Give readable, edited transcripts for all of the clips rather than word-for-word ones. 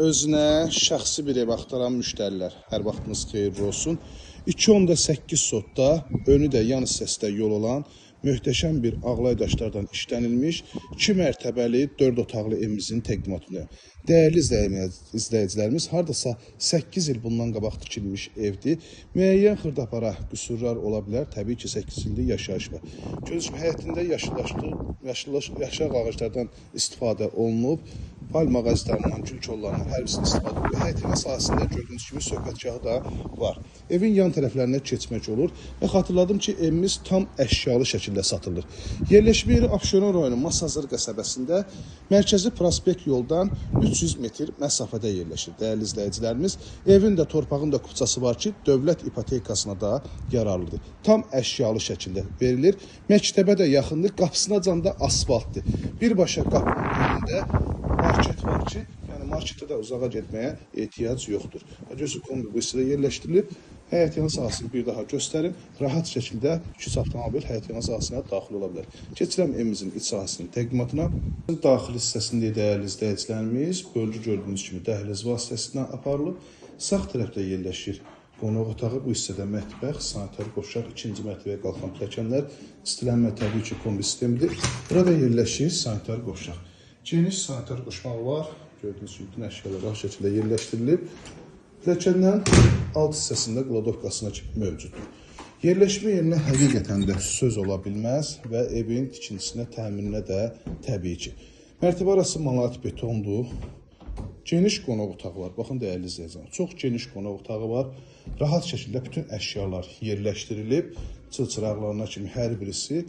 Özünə şəxsi bir ev axtaran müştərilər, hər vaxtınız xeyirli olsun. 2.8 sotda, önü də yan hissəsində yol olan möhtəşəm bir ağlay daşlardan işlənilmiş 2 mərtəbəli 4 otaqlı evimizin təqdimatını. Dəyərli izləyicilərimiz, hardasa 8 il bundan qabaq tikilmiş evdir. Müəyyən xırdapara qüsurlar ola bilər. Təbii ki, 8 illik yaşayış var. Görürsünüz, həyətində yaşıl ağaclardan istifadə olunub. Palma ağaclarından, gül kollarından hər birisini istifadə edilir. Həyətin sahəsində gördüyünüz kimi söhbətgahı da var. Evin yan tərəflərinə keçmək olur və xatırladım ki, evimiz tam əşyalı şəkildə satılır. Yerləşmə yeri Abşeron rayonu Masazır qəsəbəsində mərkəzi prospekt yoldan 300 metr məsafədə yerləşir. Dəyərli izləyicilərimiz, evin də torpağın da kupçası var ki, dövlət ipotekasına da yararlıdır. Tam əşyalı şəkildə verilir. Məktəbə də yaxındır, qapısına can da asfaltdır. Birbaşa qapının önündə market var ki, yəni marketə də uzağa getməyə ehtiyac yoxdur. Gözü kombi bu hissədə yerləşdirilib. Həyət yanı sahəsini bir daha göstərim. Rahat şəkildə 2 avtomobil həyət yanı sahəsinə daxil ola bilər. Keçirəm evimizin iç sahəsinin təqdimatına. Daxil hissəsində dəyərli izləyicilərimiz, bölgü gördüyünüz kimi dəhliz vasitəsindən aparılıb. Sağ tərəfdə yerləşir qonaq otağı, bu hissədə mətbəx, sanitar qoşaq, 2-ci mərtəbəyə qalxan pilləkənlər, istilənmə təbii ki kombi sistemidir. Burada yerləşir sanitar qoşaq. Geniş sanitar qoşmaq var. Gördüyünüz kimi bütün əşyalar rahat şəkildə yerləşdirilib. Pilləkəndən alt hissəsində qladovkasına kimi mövcuddur. Yerləşmə yerinə həqiqətən də söz ola bilməz və evin tikintisinə, təmirinə də təbii ki. Mərtəbə arası monolit betondur. Geniş qonaq otağı var. Baxın, dəyərli izləyicilər, çox geniş qonaq otağı var. Rahat şəkildə bütün əşyalar yerləşdirilib. Çılçıraqlarına kimi hər birisi.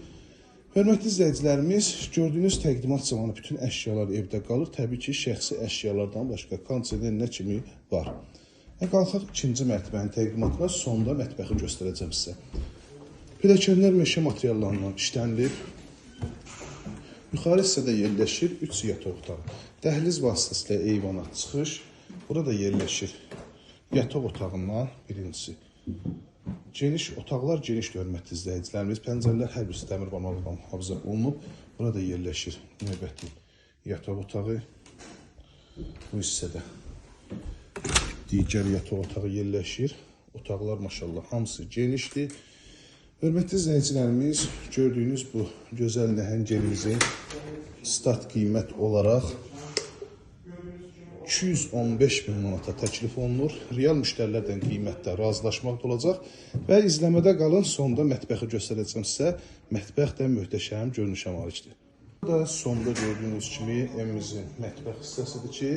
Hörmətli izləyicilərimiz, gördüyünüz təqdimat zamanı bütün əşyalar evdə qalır. Təbii ki, şəxsi əşyalardan başqa kondisioner nə kimi var. Qalxaq 2-ci mərtəbənin təqdimatına, sonda mətbəxi göstərəcəm sizə. Pilləkənlər meşə materiallarından işlənilib. Yuxarı hissədə yerləşir 3 yataq otağı. Dəhliz vasitəsilə eyvana çıxış. Burada yerləşir yataq otağından birincisi. Geniş otaqlar genişdir, hörmətli izləyicilərimiz. Pəncərələr hər birisi dəmir vanalıqdan mühafizə olunub. Burada yerləşir növbəti yataq otağı. Bu hissədə digər yataq otağı yerləşir. Otaqlar maşallah hamısı genişdir. Hörmətli izləyicilərimiz, gördüyünüz bu gözəl nəhəng evimizin start qiymət olaraq 215 min manata təklif olunur. Real müştərilərdən qiymətdə razılaşmaq da olacaq və izləmədə qalın, sonda mətbəxi göstərəcəm sizə. Mətbəx də möhtəşəm görünüşə malikdir. Burada sonda gördüyünüz kimi evimizin mətbəx hissəsidir ki,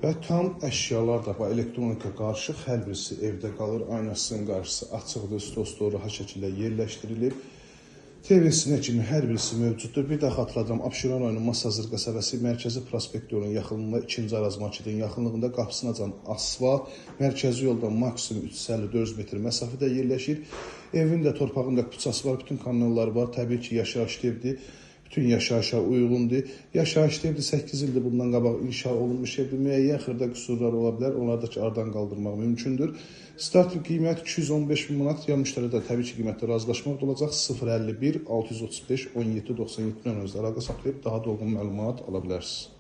və tam əşyalar da var, elektronika qarışıq, hər birisi evdə qalır. Aynasının qarşısı açıqdır, stol rahat şəkildə yerləşdirilib. TV-sinə kimi hər birisi mövcuddur. Bir də xatırladım, Abşeron rayonu Masazır qəsəbəsi mərkəzi prospekt yolunun yaxınlığında 2-ci Araz marketin yaxınlığında qapısına can asfalt, mərkəzi yoldan maksimum 354 metr məsafədə yerləşir. Evin də torpağın da kupçası var, bütün kanalları var. Təbii ki, yaşayışlı evdir. Bütün yaşayışa uyğundur. Yaşayışlı evdir, 8 ildir bundan qabaq inşa olunmuş evdir. Müəyyən xırda qüsurlar ola bilər, onları da ki, aradan qaldırmaq mümkündür. Starting qiymət 215 min manat, yan müştəridə təbii ki, qiymətdə razılaşmaq da olacaq. 051 635 17 97 nömrənizdə əlaqə saxlayıb daha dolğun məlumat ala bilərsiniz.